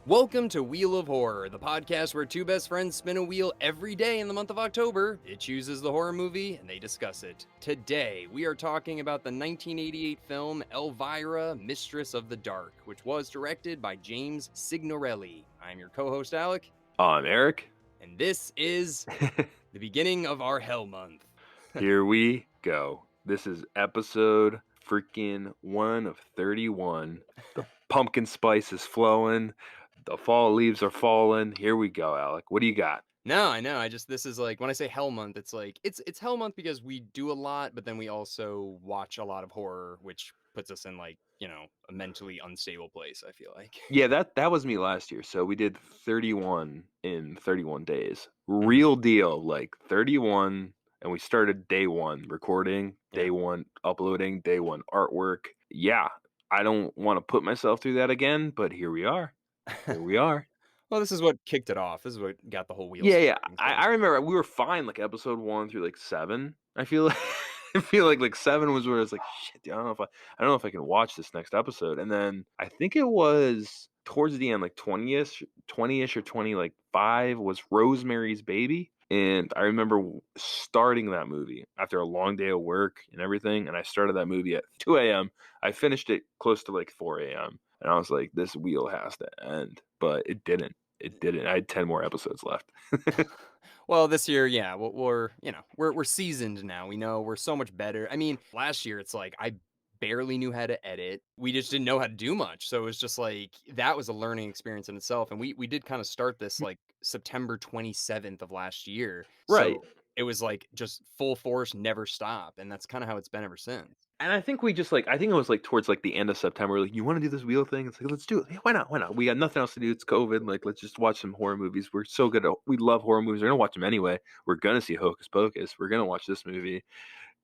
Welcome to Wheel of Horror, the podcast where two best friends spin a wheel every day in the month of October. It chooses the horror movie and they discuss it. Today, we are talking about the 1988 film Elvira, Mistress of the Dark, which was directed by James Signorelli. I'm your co-host, Alec. I'm Erik. And this is the beginning of our Hell Month. Here we go. This is episode freaking 1 of 31. The pumpkin spice is flowing. The fall leaves are falling. Here we go, Alec. What do you got? No, I know. This is like when I say Hell Month, it's like it's Hell Month because we do a lot, but then we also watch a lot of horror, which puts us in like, a mentally unstable place, I feel like. Yeah, that was me last year. So we did 31 in 31 days. Real deal, like 31, and we started day 1 recording, day 1 uploading, day 1 artwork. Yeah, I don't want to put myself through that again, but here we are. Here we are. Well, this is what kicked it off. This is what got the whole wheel Yeah. spinning, so. I remember we were fine like episode 1 through like 7. I feel like I feel like 7 was where it's like, shit, dude, I don't know if I can watch this next episode. And then I think it was towards the end, like 20ish or 20 like 5 was Rosemary's Baby. And I remember starting that movie after a long day of work and everything. And I started that movie at 2 a.m. I finished it close to like 4 a.m. And I was like, this wheel has to end. But it didn't. It didn't. I had 10 more episodes left. Well, this year, yeah, we're seasoned now. We know we're so much better. I mean, last year it's like I barely knew how to edit. We just didn't know how to do much. So it was just like that was a learning experience in itself. And we did kind of start this like September 27th of last year. Right. So it was like just full force, never stop. And that's kind of how it's been ever since. And I think we just like I think it was like towards like the end of September. Like, you want to do this wheel thing? It's like, let's do it. Yeah, why not? Why not? We got nothing else to do. It's COVID. Like, let's just watch some horror movies. We're so good at. We love horror movies. We're gonna watch them anyway. We're gonna see Hocus Pocus. We're gonna watch this movie.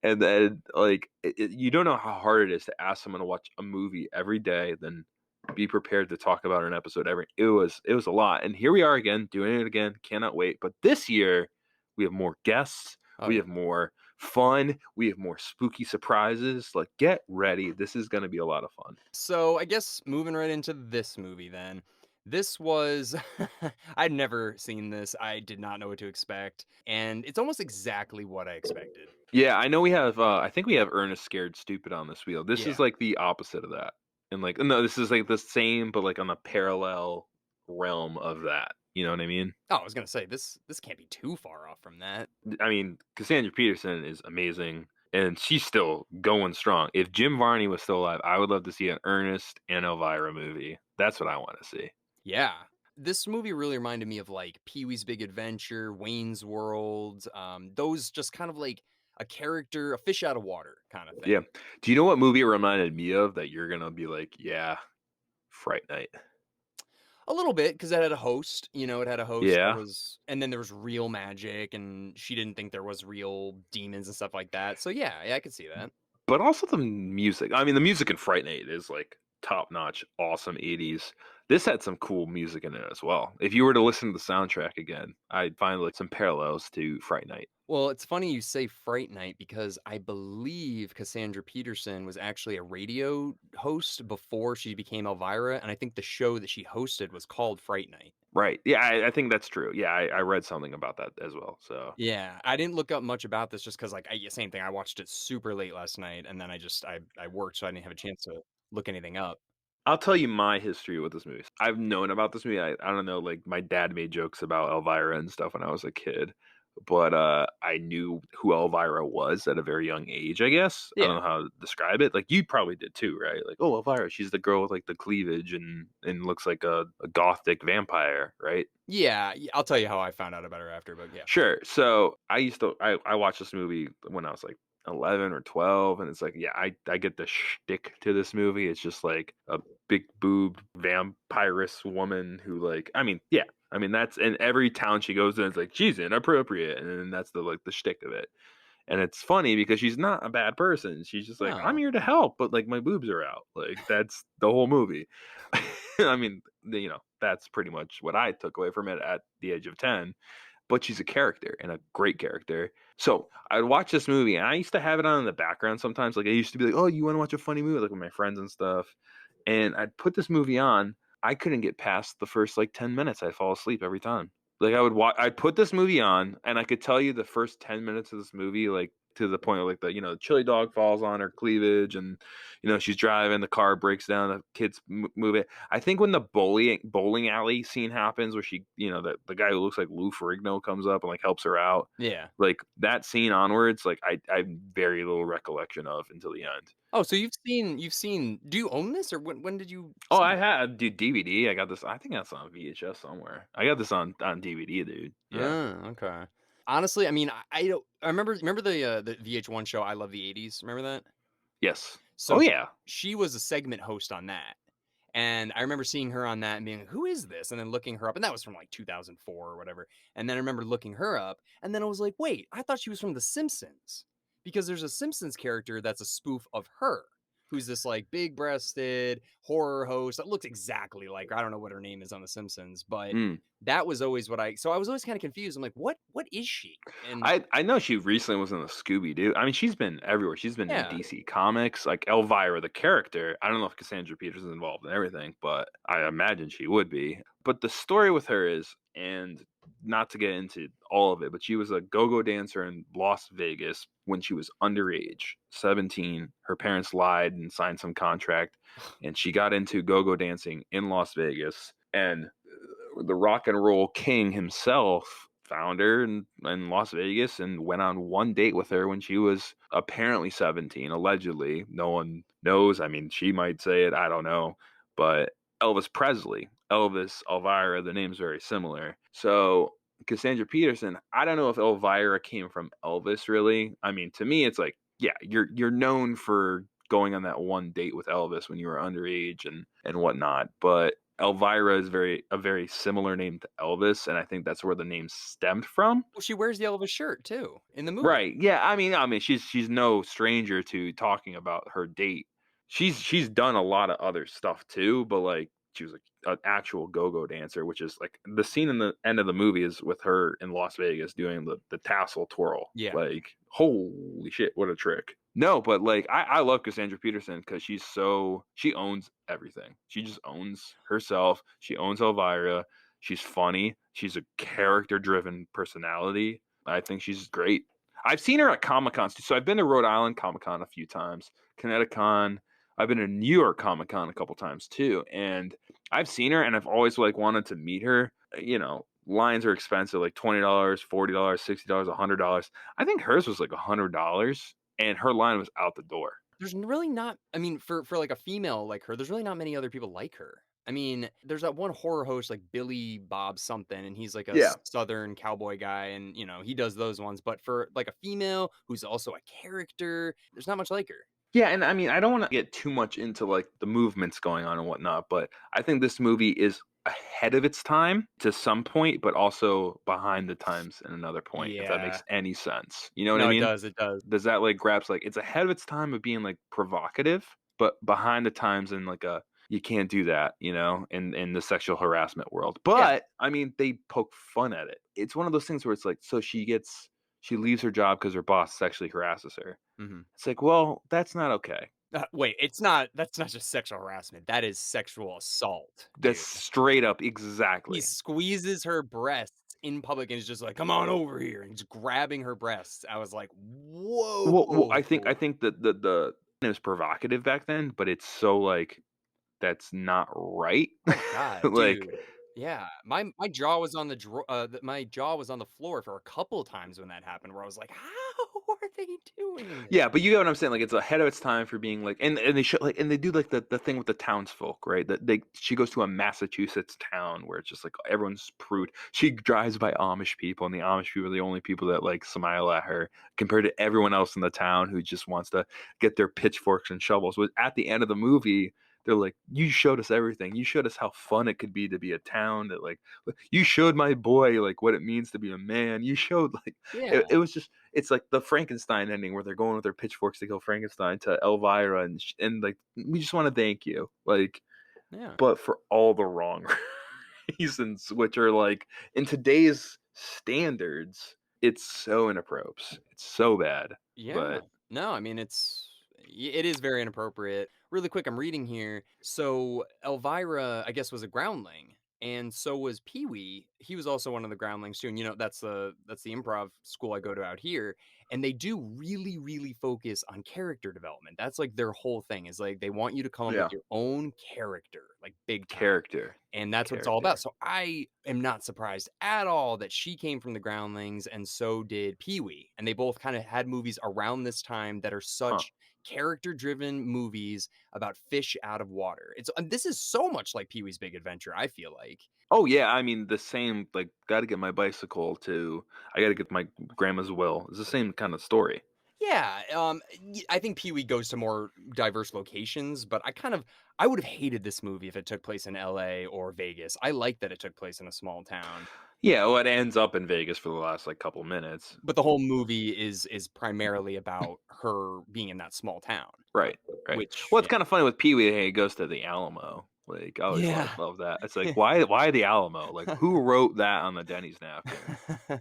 And then like you don't know how hard it is to ask someone to watch a movie every day, then be prepared to talk about an episode every. It was a lot. And here we are again, doing it again. Cannot wait. But this year we have more guests. We have more fun. We have more spooky surprises. Like, get ready. This is going to be a lot of fun. So I guess moving right into this movie then. This was, I'd never seen this. I did not know what to expect. And it's almost exactly what I expected. Yeah, I know we have, I think we have Ernest Scared Stupid on this wheel. This is like the opposite of that. And like, no, this is like the same, but like on the parallel realm of that. You know what I mean? Oh, I was going to say, this can't be too far off from that. I mean, Cassandra Peterson is amazing. And she's still going strong. If Jim Varney was still alive, I would love to see an Ernest and Elvira movie. That's what I want to see. Yeah. This movie really reminded me of like Pee-wee's Big Adventure, Wayne's World, those just kind of like a character, a fish out of water kind of thing. Yeah. Do you know what movie it reminded me of that you're going to be like, yeah, Fright Night? A little bit, because it had a host, it had a host Yeah. that was, and then there was real magic, and she didn't think there was real demons and stuff like that. So yeah, I could see that. But also the music. I mean, the music in Fright Night is like top notch, awesome 80s. This had some cool music in it as well. If you were to listen to the soundtrack again, I'd find like some parallels to Fright Night. Well, it's funny you say Fright Night because I believe Cassandra Peterson was actually a radio host before she became Elvira, and I think the show that she hosted was called Fright Night. Right. Yeah, I think that's true. Yeah, I read something about that as well. So Yeah, I didn't look up much about this just because, like, same thing. I watched it super late last night, and then I worked, so I didn't have a chance to look anything up. I'll tell you my history with this movie. I've known about this movie. I don't know, like my dad made jokes about Elvira and stuff when I was a kid. But I knew who Elvira was at a very young age, I guess. I don't know how to describe it. Like, you probably did too, right? Like, oh, Elvira, she's the girl with like the cleavage and looks like a gothic vampire, right? Yeah, I'll tell you how I found out about her after, but yeah. Sure. So I watched this movie when I was like 11 or 12, and it's like, yeah, I get the shtick to this movie. It's just like a big boobed vampiress woman who, like, I mean, yeah, I mean, that's in every town she goes to, it's like she's inappropriate, and then that's the shtick of it. And it's funny because she's not a bad person. She's just like, I'm here to help, but like my boobs are out. Like, that's the whole movie. I mean, that's pretty much what I took away from it at the age of 10. But she's a character and a great character. So I'd watch this movie, and I used to have it on in the background sometimes. Like, I used to be like, oh, you want to watch a funny movie? Like with my friends and stuff. And I'd put this movie on, I couldn't get past the first like 10 minutes. I'd fall asleep every time. Like I would watch, I'd put this movie on, and I could tell you the first 10 minutes of this movie, like to the point of like the chili dog falls on her cleavage, and she's driving, the car breaks down, the kids move it. I think when the bowling alley scene happens, where she, the guy who looks like Lou Ferrigno comes up and like helps her out, Yeah. like that scene onwards, like I have very little recollection of until the end. Oh, so you've seen do you own this, or when did you Oh, see I it? had dude DVD. I got this. I think that's on VHS somewhere. I got this on DVD, dude. Yeah. Okay. Honestly, I mean, I don't I remember the VH1 show, I Love the '80s, remember that? Yes. So Oh yeah. she was a segment host on that, and I remember seeing her on that and being like, "Who is this?" And then looking her up, and that was from, like, 2004 or whatever, and then I remember looking her up, and then I was like, "Wait, I thought she was from The Simpsons," because there's a Simpsons character that's a spoof of her, who's this, like, big-breasted horror host that looks exactly like her. I don't know what her name is on The Simpsons, but Mm. that was always so I was always kinda confused. I'm like, "What is she?" And I know she recently was in the Scooby Doo. I mean, she's been everywhere. She's been in yeah. DC Comics, like Elvira, the character. I don't know if Cassandra Peterson's involved in everything, but I imagine she would be. But the story with her is, and not to get into all of it, but she was a go-go dancer in Las Vegas when she was underage, 17. Her parents lied and signed some contract, and she got into go-go dancing in Las Vegas. And the rock and roll king himself found her in Las Vegas and went on one date with her when she was apparently 17, allegedly. No one knows. I mean, she might say it. I don't know. But Elvis Presley, Elvis, Elvira, the name's very similar. So Cassandra Peterson, I don't know if Elvira came from Elvis really. I mean, to me, it's like, yeah, you're known for going on that one date with Elvis when you were underage and whatnot. But Elvira is a very similar name to Elvis, and I think that's where the name stemmed from. Well, she wears the Elvis shirt too in the movie. Right. Yeah, I mean she's no stranger to talking about her date. She's done a lot of other stuff too, but like she was like an actual go-go dancer, which is like the scene in the end of the movie is with her in Las Vegas doing the tassel twirl. Yeah. Like, holy shit, what a trick. No, but like I love Cassandra Peterson because she owns everything. She just owns herself. She owns Elvira. She's funny. She's a character-driven personality. I think she's great. I've seen her at Comic Cons too. So I've been to Rhode Island Comic Con a few times, Connecticut. I've been to New York Comic Con a couple times too, and I've seen her, and I've always like wanted to meet her. Lines are expensive, like $20, $40, $60, $100. I think hers was like $100, and her line was out the door. There's really not, I mean, for like a female like her, there's really not many other people like her. I mean, there's that one horror host like Billy Bob something, and he's like a Yeah. southern cowboy guy, and he does those ones. But for like a female who's also a character, there's not much like her. Yeah, and I mean, I don't want to get too much into like the movements going on and whatnot, but I think this movie is ahead of its time to some point, but also behind the times in another point, if that Yeah. makes any sense. You know what I No, it mean? does. It does. Does that like grabs like it's ahead of its time of being like provocative, but behind the times in like a you can't do that, in the sexual harassment world. Yeah. But I mean, they poke fun at it. It's one of those things where it's like, so she leaves her job because her boss sexually harasses her. Hmm. It's like, well, that's not okay. Wait, that's not just sexual harassment. That is sexual assault, That's dude. straight up He exactly. squeezes her breasts in public and is just like, "Come on over here," and he's grabbing her breasts. I was like, Well, I "Whoa." think that the it was provocative back then, but it's so like that's not right. Oh god, Like, dude. Yeah, my jaw was on the my jaw was on the floor for a couple times when that happened, where I was like, "How are they doing this?" yeah, but you get what I'm saying. Like, it's ahead of its time for being like, and they show like, and they do like the thing with the townsfolk, right? That she goes to a Massachusetts town where it's just like everyone's prude. She drives by Amish people, and the Amish people are the only people that like smile at her compared to everyone else in the town who just wants to get their pitchforks and shovels. But at the end of the movie, they're like, "You showed us everything. You showed us how fun it could be to be a town. That like, you showed my boy like what it means to be a man. You showed like Yeah, it was just it's like the Frankenstein ending where they're going with their pitchforks to kill Frankenstein to Elvira and like we just want to thank you like yeah, but for all the wrong reasons which are like in today's standards it's so inappropriate, it's so bad, yeah. but No, I mean, it's It is very inappropriate. Really quick, I'm reading here. So Elvira, I guess, was a groundling, and so was Pee Wee. He was also one of the groundlings too. And that's the improv school I go to out here, and they do really, really focus on character development. That's like their whole thing. Is like they want you to come up with Yeah. your own character, like big time. Character. And that's what it's all about. Character. So I am not surprised at all that she came from the Groundlings and so did Pee Wee. And they both kind of had movies around this time that are Huh. such character-driven movies about fish out of water. This is so much like Pee Wee's Big Adventure, I feel like. Oh yeah, I mean the same. Like, gotta get my bicycle to. I gotta get my grandma's will. It's the same kind of story. Yeah, I think Pee Wee goes to more diverse locations, but I would have hated this movie if it took place in LA or Vegas. I like that it took place in a small town. Yeah, well, it ends up in Vegas for the last like couple minutes. But the whole movie is primarily about her being in that small town, Right, right. which Well, it's yeah. kind of funny with Pee Wee. Hey, he goes to the Alamo. Like, I always Yeah. love that. It's like, why the Alamo? Like, who wrote that on the Denny's napkin?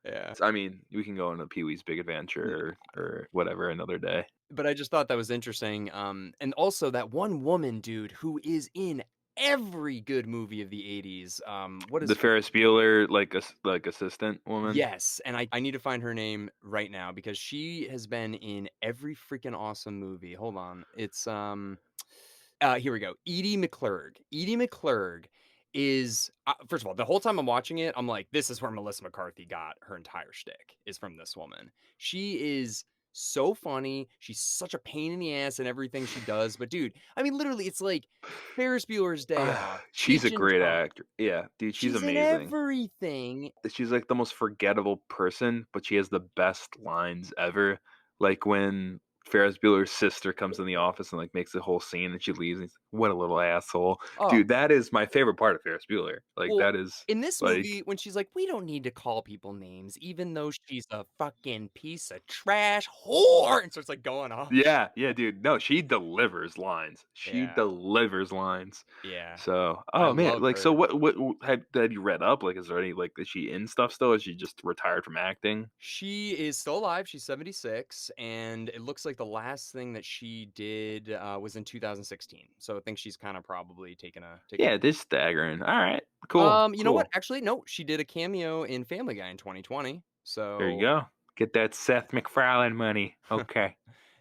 Yeah. I mean, we can go into Pee Wee's Big Yeah. Adventure or whatever another day. But I just thought that was interesting, and also that one woman, dude, who is in every good movie of the '80s, what The is Ferris Bueller, like assistant woman. Yes, and I need to find her name right now because she has been in every freaking awesome movie. Hold on. Here we go. Edie McClurg. Edie McClurg is first of all, the whole time I'm watching it, I'm like, this is where Melissa McCarthy got her entire shtick, is from this woman. She is so funny. She's such a pain in the ass in everything she does. But dude, I mean, literally, it's like Ferris Bueller's Day Off, She's a Cheech and great Chong. actor. Yeah, dude, she's She's in amazing. everything. She's like the most forgettable person, but she has the best lines ever. Like when Ferris Bueller's sister comes in the office and like makes a whole scene and she leaves and he's like, what a little asshole. Oh, Dude, that is my favorite part of Ferris Bueller. Like well, that is in this like movie, when she's like, "We don't need to call people names, even though she's a fucking piece of trash whore," and starts like going off. yeah, yeah, dude. No, she delivers lines. She Yeah, delivers lines. yeah, So, I oh man, love like so her. what have you read up? Like is there any like is she in stuff still? Is she just retired from acting? She is still alive. She's 76, and it looks like the last thing that she did was in 2016. So I think she's kind of probably taken a Yeah, break. this staggering. All right. Cool. You know what? Cool. Actually, no, she did a cameo in Family Guy in 2020. There you So go. Get that Seth MacFarlane money. Okay.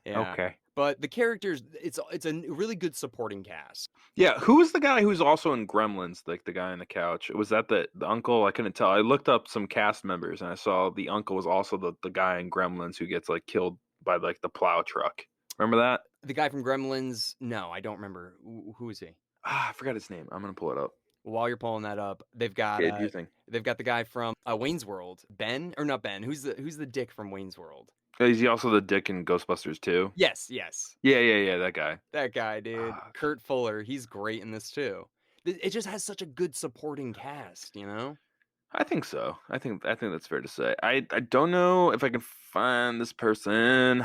yeah, Okay. but the characters, it's a really good supporting cast. Yeah, who was the guy who's also in Gremlins, like the guy on the couch? Was that the uncle? I couldn't tell. I looked up some cast members and I saw the uncle was also the guy in Gremlins who gets like killed by like the plow truck. Remember that? The guy from Gremlins, no, I don't remember. Who is he? Ah, I forgot his name. I'm gonna pull it up. While you're pulling that up, Okay, do you think? they've got the guy from Wayne's World, Ben or not Ben? Who's the dick from Wayne's World? Is he also the dick in Ghostbusters too? Yes, yes, Yeah, yeah, yeah, that guy. that guy, dude. Ah, Kurt Fuller, he's great in this too. It just has such a good supporting cast, you know? I think so. I think that's fair to say. I don't know if I can find this person,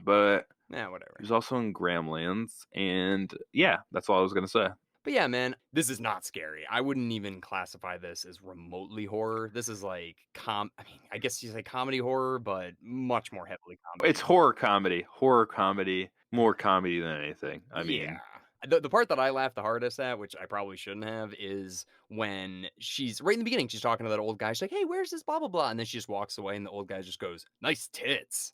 but Yeah, he whatever. was also in Gremlins, and yeah, that's all I was gonna say. But yeah, man, this is not scary. I wouldn't even classify this as remotely horror. This is like I mean, I guess you say comedy horror, but much more heavily comedy. It's horror comedy, more comedy than anything. I Yeah. mean, The part that I laughed the hardest at, which I probably shouldn't have, is when she's right in the beginning, she's talking to that old guy. She's like, "Hey, where's this blah blah blah?" And then she just walks away, and the old guy just goes, "Nice tits."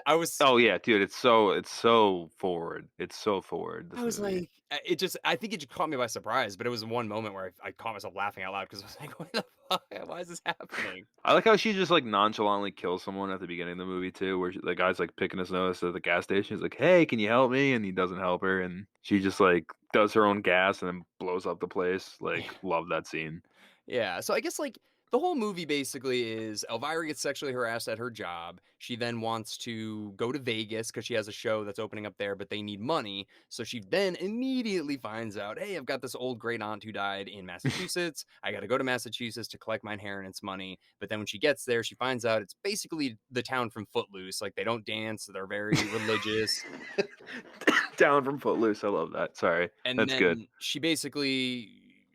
I was oh yeah, dude, it's so forward. It's so forward. I This was movie. like, I think it just caught me by surprise, but it was one moment where I caught myself laughing out loud because I was like, "What the fuck? Why is this happening?" I like how she just like nonchalantly kills someone at the beginning of the movie too, where the guy's like picking his nose at the gas station. He's like, "Hey, can you help me?" And he doesn't help her, and she just like does her own gas and then blows up the place. Like, love that scene. Yeah, so I guess like the whole movie basically is Elvira gets sexually harassed at her job. She then wants to go to Vegas because she has a show that's opening up there, but they need money. So she then immediately finds out, hey, I've got this old great aunt who died in Massachusetts. I got to go to Massachusetts to collect my inheritance money. But then when she gets there, she finds out it's basically the town from Footloose. Like they don't dance, they're very religious. Down from Footloose. I love that. Sorry, And that's good. then she basically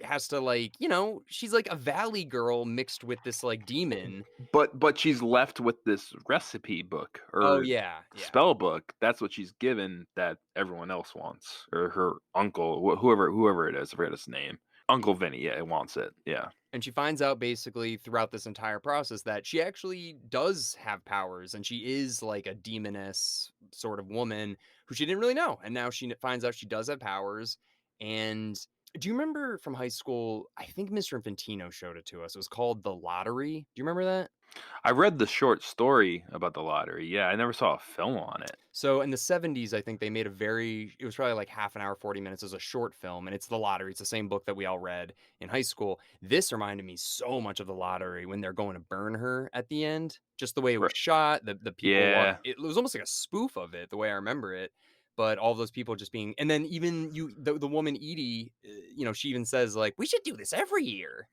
has to, like, she's like a valley girl mixed with this, like, demon. But she's left with this recipe book Oh, or yeah, yeah. spell book. That's what she's given that everyone else wants, or her uncle, whoever it is. I forget his name. Uncle Vinny. Yeah, wants it. Yeah. And she finds out basically throughout this entire process that she actually does have powers and she is like a demoness sort of woman who she didn't really know. And now she finds out she does have powers. And do you remember from high school? I think Mr. Infantino showed it to us. It was called The Lottery. Do you remember that? I read the short story about the lottery. Yeah, I never saw a film on it. So in the 70s, I think they made it was probably like half an hour, 40 minutes as a short film, and it's The Lottery. It's the same book that we all read in high school. This reminded me so much of The Lottery when they're going to burn her at the end. Just the way it was Right. shot, the people Yeah. it was almost like a spoof of it, the way I remember it. But all those people just being, and then even the woman Edie, she even says like, we should do this every year.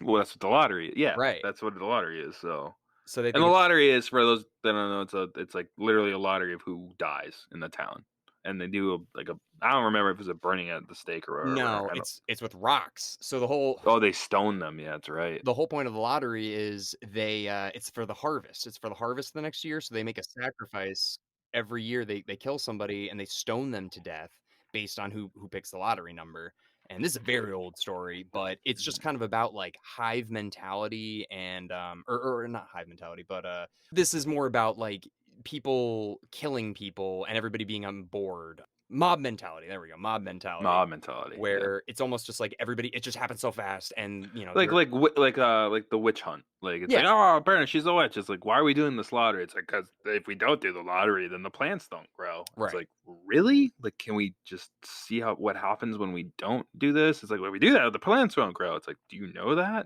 Well, that's what the lottery. Yeah, Right. that's what the lottery is. So, So they and think the it's lottery is for those that don't know. It's like literally a lottery of who dies in the town, and they do like a. I don't remember if it was a burning at the stake or whatever. no, I don't. it's with rocks. So the whole Oh, they stone them. Yeah, that's right. the whole point of the lottery is it's for the harvest. It's for the harvest the next year, so they make a sacrifice every year. They kill somebody and they stone them to death based on who picks the lottery number. And this is a very old story, but it's just kind of about like hive mentality and or not hive mentality, but this is more about like people killing people and everybody being on board. Mob mentality. There we go. Mob mentality Mob mentality. Yeah. where it's almost just like everybody it just happens so fast and Like they're like like the witch hunt. Like it's yeah, like, oh, apparently she's a witch. It's like, why are we doing this lottery? It's like, because if we don't do the lottery, then the plants don't grow. It's right. like, really? Like, can we just see what happens when we don't do this? It's like, when we do that, the plants won't grow. It's like, do you know that?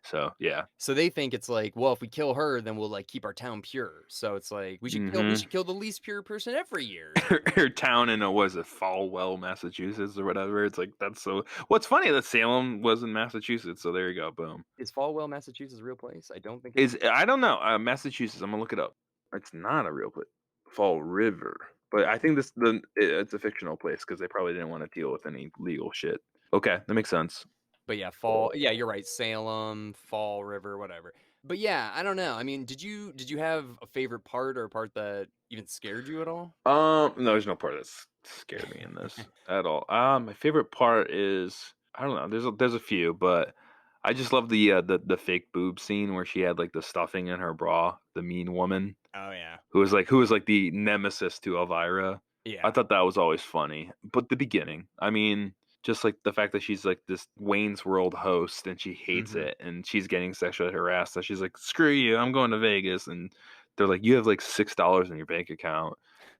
So yeah. So they think it's like, well, if we kill her, then we'll like keep our town pure. So it's like we Mm-hmm. should kill the least pure person every year. Her town in was it Falwell, Massachusetts, or whatever. It's like that's so. What's funny that Salem was in Massachusetts. So there you go, boom. Is Falwell, Massachusetts a real place? I don't think it Is I don't know, Massachusetts, I'm gonna look it up. It's not a real place. Fall River, but I think it's a fictional place because they probably didn't wanna deal with any legal shit. Okay, that makes sense. but yeah, you're right. Salem, Fall River, whatever. But yeah, I don't know. I mean, did you have a favorite part or a part that even scared you at all? No, there's no part that's scared me in this at all. My favorite part is I don't know, there's a few, but I just love the fake boob scene where she had, like, the stuffing in her bra, the mean woman. Oh yeah. Who was like the nemesis to Elvira. I Yeah. thought that was always funny. But the beginning, I mean, just like the fact that she's like this Wayne's World host and she hates Hmm. it and she's getting sexually harassed. So she's like, screw you, I'm going to Vegas. And they're like, you have like $6 in your bank account.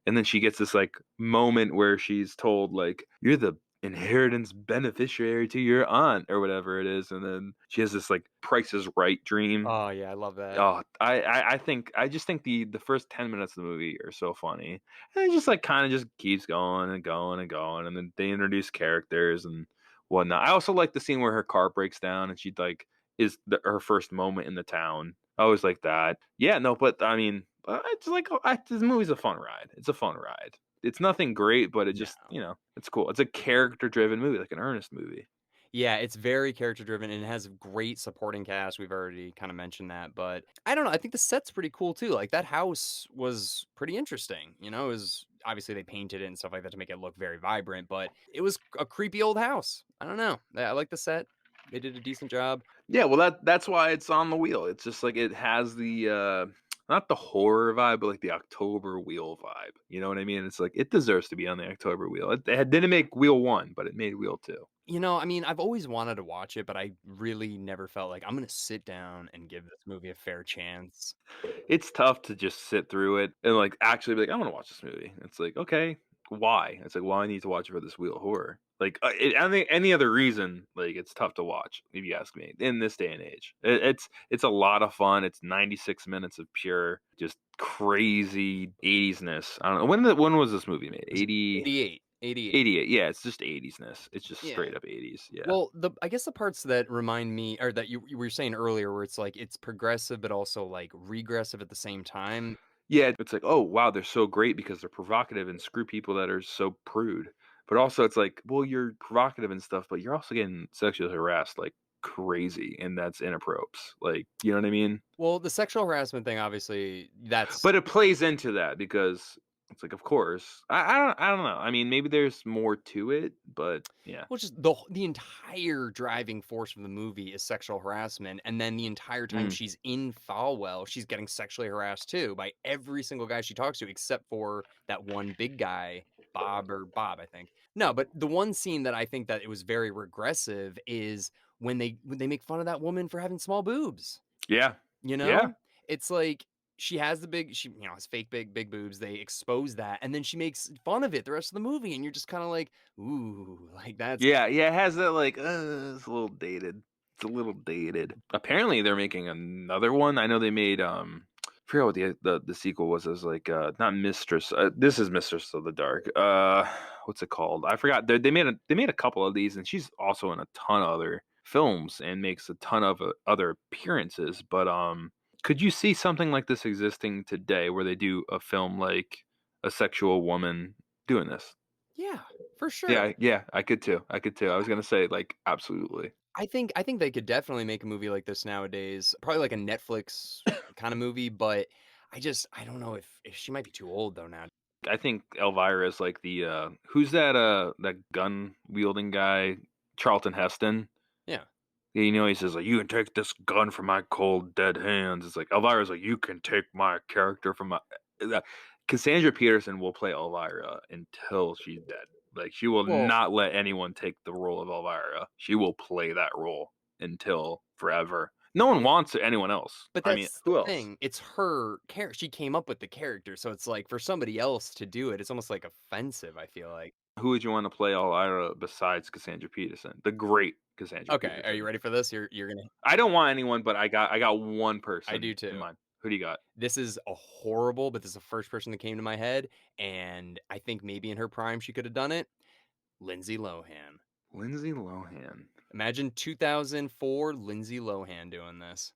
And then she gets this like moment where she's told, like, you're the inheritance beneficiary to your aunt or whatever it is. And then she has this like Price is Right dream. Oh yeah, I love that. Oh, I just think the first 10 minutes of the movie are so funny. And it just like kind of just keeps going and going and going, and then they introduce characters and whatnot. I also like the scene where her car breaks down and she like is her first moment in the town. I always like that. Yeah, no, but I mean, it's like this movie's a fun ride. It's a fun ride. It's nothing great, but it No. just it's cool. It's a character driven movie, like an Ernest movie. Yeah, it's very character driven and it has a great supporting cast. We've already kind of mentioned that, but I don't know. I think the set's pretty cool too. Like that house was pretty interesting. It was obviously they painted it and stuff like that to make it look very vibrant, but it was a creepy old house. I don't know. I like the set. They did a decent job. Yeah, well that's why it's on the wheel. It's just like it has the not the horror vibe, but like the October wheel vibe. You know what I mean? It's like it deserves to be on the October wheel. It didn't make wheel 1, but it made wheel 2. I mean, I've always wanted to watch it, but I really never felt like I'm going to sit down and give this movie a fair chance. It's tough to just sit through it and like actually be like, I want to watch this movie. It's like, okay, why? It's like, well, I need to watch it for this wheel horror. Like, I think any other reason, like, it's tough to watch. If you ask me, in this day and age, it's a lot of fun. It's 96 minutes of pure, just crazy 80s-ness. I don't know when was this movie made? It was 80, 88. 88. 88. Yeah, it's just 80s-ness. It's just Yeah. straight up 80s. Yeah. Well, I guess the parts that remind me or that you were saying earlier where it's like it's progressive but also like regressive at the same time. Yeah, it's like, oh wow, they're so great because they're provocative and screw people that are so prude. But also it's like, well, you're provocative and stuff, but you're also getting sexually harassed like crazy, and that's inappropriate. Like, you know what I mean? Well, the sexual harassment thing, obviously, that's But it plays into that because it's like, of course. I don't know. I mean, maybe there's more to it, but yeah. well, just the entire driving force of the movie is sexual harassment, and then the entire time Mm. she's in Falwell, she's getting sexually harassed too by every single guy she talks to, except for that one big guy, Bob, I think. No, but the one scene that I think that it was very regressive is when they make fun of that woman for having small boobs. Yeah. You Yeah. know? It's like she has the big she has fake big boobs, they expose that, and then she makes fun of it the rest of the movie, and you're just kinda like, "Ooh," like, that's Yeah, yeah, it has that like, it's a little dated. It's a little dated. Apparently, they're making another one. I know they made, I forgot what the sequel was. It was like, not Mistress. This is Mistress of the Dark. What's it called? I forgot. They made a couple of these, and she's also in a ton of other films and makes a ton of other appearances. But could you see something like this existing today, where they do a film like a sexual woman doing this? yeah, for sure. Yeah, yeah, I could too. I could too. I was gonna say, like, absolutely. I think they could definitely make a movie like this nowadays, probably like a Netflix kinda movie, but I don't know if she might be too old though now. I think Elvira is like the who's that gun wielding guy? Charlton Heston. Yeah. Yeah, he says like, "You can take this gun from my cold dead hands." It's like Elvira's like, "You can take my character from my." Uh, Cassandra Peterson will play Elvira until she's dead. Like she will Well, not let anyone take the role of Elvira. She will play that role until forever. No one wants anyone else. but I mean, that's the who else? thing, it's her character. She came up with the character, so it's like for somebody else to do it, it's almost, like, offensive, I feel like. Who would you want to play Elvira besides Cassandra Peterson? The great Cassandra Okay, are you Peterson. ready for this? You're gonna I don't want anyone, but I got one I do person in too. mind. Who do you got? This is a horrible, but this is the first person that came to my head, and I think maybe in her prime she could have done it. Lindsay Lohan. Lindsay Lohan. Imagine 2004 Lindsay Lohan doing this.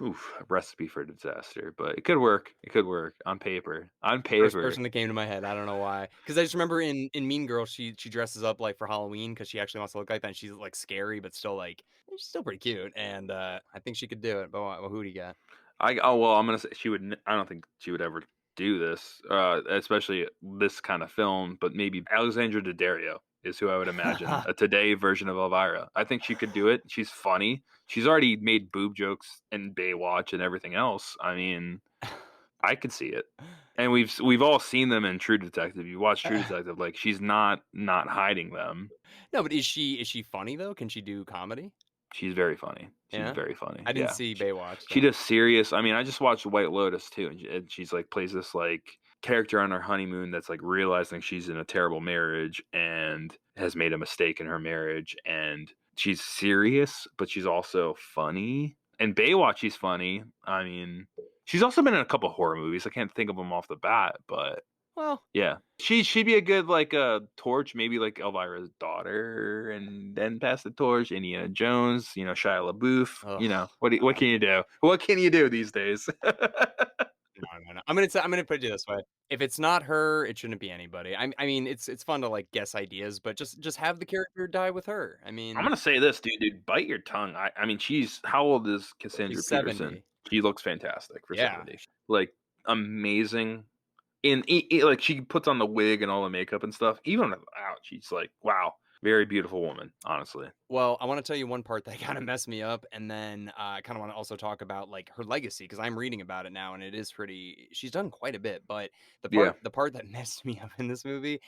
Oof, a recipe for disaster, but it could work. It could work on paper. On First paper. person that came to my head. I don't know why. Because I just remember in Mean Girls, she dresses up like for Halloween because she actually wants to look like that. And she's like scary, but still like she's still pretty cute. And I think she could do it. But who do you got? Well, I'm gonna say she would. I don't think she would ever do this, especially this kind of film. But maybe Alexandra Daddario is who I would imagine a today version of Elvira. I think she could do it. She's funny. She's already made boob jokes in Baywatch and everything else. I mean, I could see it. And we've all seen them in True Detective. You watch True Detective, like she's not hiding them. No, but is she funny though? Can she do comedy? She's very funny. She's Yeah, very funny. I didn't Yeah. see Baywatch, She so does serious. I mean, I just watched White Lotus too, and she's like plays this like character on her honeymoon that's like realizing she's in a terrible marriage and has made a mistake in her marriage, and she's serious, but she's also funny. And Baywatch, she's funny. I mean, she's also been in a couple horror movies. I can't think of them off the bat, but well. yeah, she'd be a good like torch, maybe like Elvira's daughter, and then pass the torch. Indiana Jones, Shia LaBeouf. Ugh. What can you do? What can you do these days? No, no, no. I'm gonna put it this way. If it's not her, it shouldn't be anybody. I mean, it's fun to like guess ideas, but just have the character die with her. I I'm mean, gonna say this, dude. Bite your tongue. I mean, she's how old is Cassandra she's Peterson? 70. She looks fantastic for Yeah. 70. Like amazing. Like she puts on the wig and all the makeup and stuff. Even without, she's like, wow, very beautiful woman. Honestly. Well, I want to tell you one part that kind of messed me up, and then I kind of want to also talk about like her legacy because I'm reading about it now, and it is pretty. She's done quite a bit, but the Yeah. part that messed me up in this movie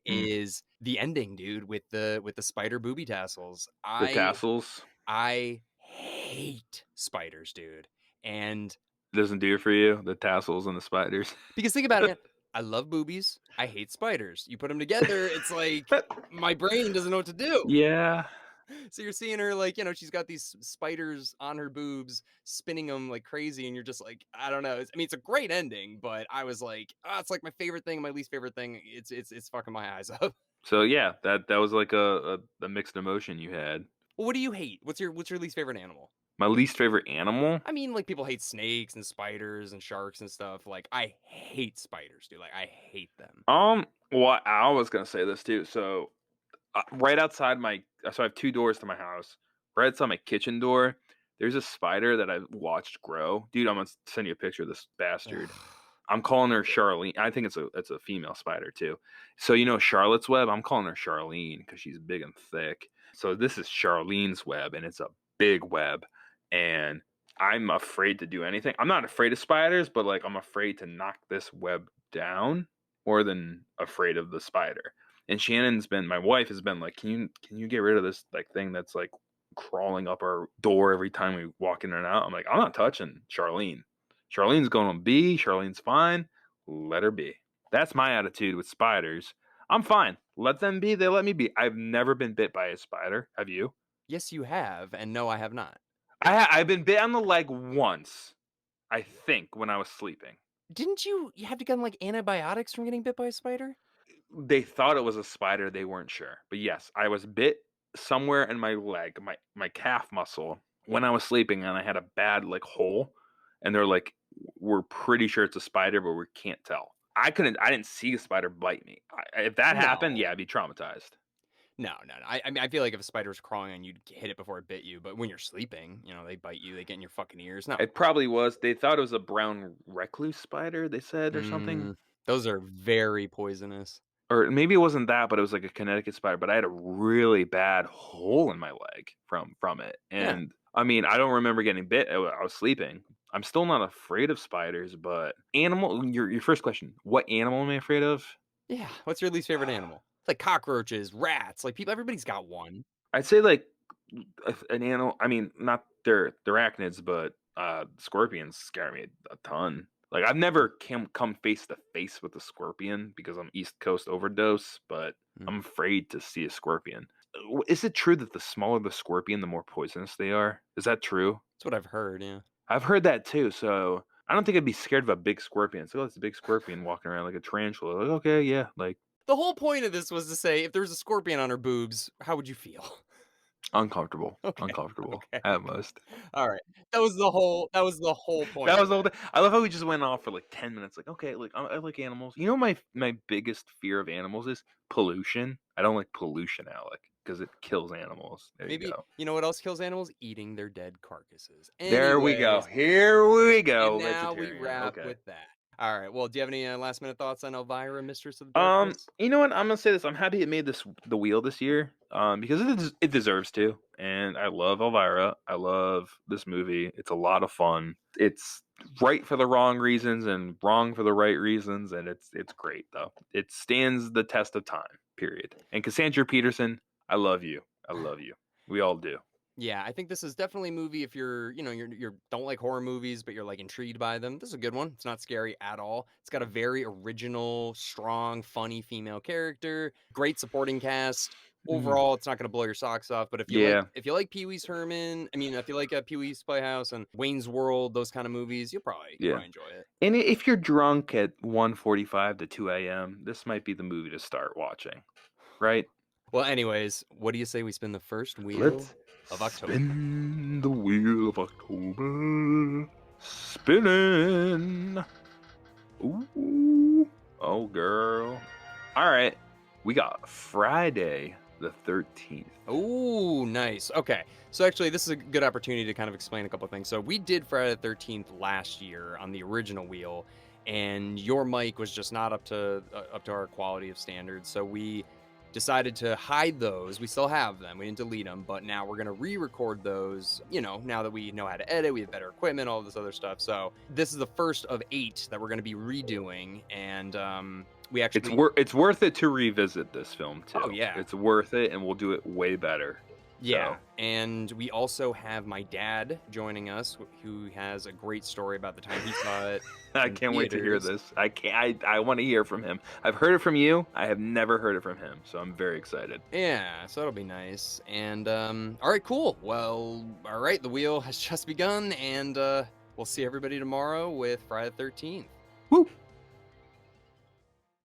Mm. is the ending, dude, with the spider booby tassels. The I tassels I hate spiders, dude, and doesn't do it for you. The tassels and the spiders. because think about it, man. I love boobies. I hate spiders. You put them together, it's like my brain doesn't know what to do. Yeah. So you're seeing her like, she's got these spiders on her boobs, spinning them like crazy, and you're just like, I don't know. I mean, it's a great ending, but I was like, it's like my favorite thing, my least favorite thing. It's fucking my eyes up. So yeah, that was like a mixed emotion you had. Well, what do you hate? What's your least favorite animal? My least favorite animal? I mean, like, people hate snakes and spiders and sharks and stuff. Like, I hate spiders, dude. Like, I hate them. Well, I was gonna say this too. So, right outside so I have two doors to my house. Right outside my kitchen door, there's a spider that I've watched grow. Dude, I'm gonna send you a picture of this bastard. I'm calling her Charlene. I think it's a female spider too. So Charlotte's Web. I'm calling her Charlene because she's big and thick. So this is Charlene's web, and it's a big web. And I'm afraid to do anything. I'm not afraid of spiders, but like I'm afraid to knock this web down more than afraid of the spider. And my wife has been like, can you get rid of this like thing that's like crawling up our door every time we walk in and out? I'm like, I'm not touching Charlene. Charlene's going to be. Charlene's fine. Let her be. That's my attitude with spiders. I'm fine. Let them be. They let me be. I've never been bit by a spider. Have you? Yes, you have, and no, I have not. I've been bit on the leg once, I think, when I was sleeping. Didn't you have to get like antibiotics from getting bit by a spider? They thought it was a spider. They weren't sure. But yes, I was bit somewhere in my leg, my calf muscle, when I was sleeping, and I had a bad like hole. And they're like, we're pretty sure it's a spider, but we can't tell. I didn't see a spider bite me. If that happened, No. yeah, I'd be traumatized. No. I mean, I feel like if a spider was crawling on you, you'd hit it before it bit you. But when you're sleeping, they bite you. They get in your fucking ears. No. It probably was. They thought it was a brown recluse spider, they said, or something. Those are very poisonous. Or maybe it wasn't that, but it was like a Connecticut spider. But I had a really bad hole in my leg from it. And I mean, I don't remember getting bit. I was sleeping. I'm still not afraid of spiders, but animal. Your first question: what animal am I afraid of? Yeah. What's your least favorite animal? It's like cockroaches, rats. Like everybody's got one. I'd say like an animal. I mean, not they're arachnids, but scorpions scare me a ton. Like I've never come face to face with a scorpion because I'm East Coast overdose, but I'm afraid to see a scorpion. Is it true that the smaller the scorpion, the more poisonous they are? Is that true? That's what I've heard. Yeah. I've heard that too. So I don't think I'd be scared of a big scorpion. So it's a big scorpion walking around like a tarantula. Like, okay, yeah, like The whole point of this was to say, if there was a scorpion on her boobs, how would you feel? uncomfortable. Okay. Uncomfortable Okay. at most. All right. That was the whole point. That was the whole thing. I love how we just went off for like 10 minutes. Like, okay, like I like animals. You know, my biggest fear of animals is pollution. I don't like pollution, Alec, because it kills animals. There Maybe you go. you know what else kills animals? Eating their dead carcasses. There we go. Anyways, Here we go. and now we Vegetarian. wrap Okay. with that. All right. Well, do you have any last minute thoughts on Elvira, Mistress of the Darkness? You know what? I'm gonna say this. I'm happy it made the wheel this year. Because it deserves to. And I love Elvira. I love this movie. It's a lot of fun. It's right for the wrong reasons and wrong for the right reasons, and it's great though. It stands the test of time. Period. And Cassandra Peterson, I love you. I love you. We all do. Yeah, I think this is definitely a movie if you're don't like horror movies, but you're like intrigued by them. This is a good one. It's not scary at all. It's got a very original, strong, funny female character, great supporting cast. Overall, it's not going to blow your socks off, but if you like Pee-wee's Herman, I mean, if you like Pee-wee's Playhouse and Wayne's World, those kind of movies, you'll probably enjoy it. And if you're drunk at 1:45 to 2 a.m., this might be the movie to start watching, right? Well, anyways, what do you say we spin the first wheel of October? Spin the wheel of October. Spinning. Ooh. Oh, girl. All right. We got Friday the 13th. Oh, nice. Okay. So actually, this is a good opportunity to kind of explain a couple of things. So we did Friday the 13th last year on the original wheel, and your mic was just not up to our quality of standards. So we decided to hide those. We still have them. We didn't delete them, but now we're going to re-record those, now that we know how to edit, we have better equipment, all this other stuff. So this is the first of 8 that we're going to be redoing, and we actually... It's worth it to revisit this film, too. Oh, yeah. It's worth it, and we'll do it way better. Yeah, and we also have my dad joining us, who has a great story about the time he saw it. I can't wait to hear this. I want to hear from him. I've heard it from you. I have never heard it from him, so I'm very excited. Yeah, so that'll be nice. And all right, cool. Well, all right, the wheel has just begun, and we'll see everybody tomorrow with Friday the 13th. Woo!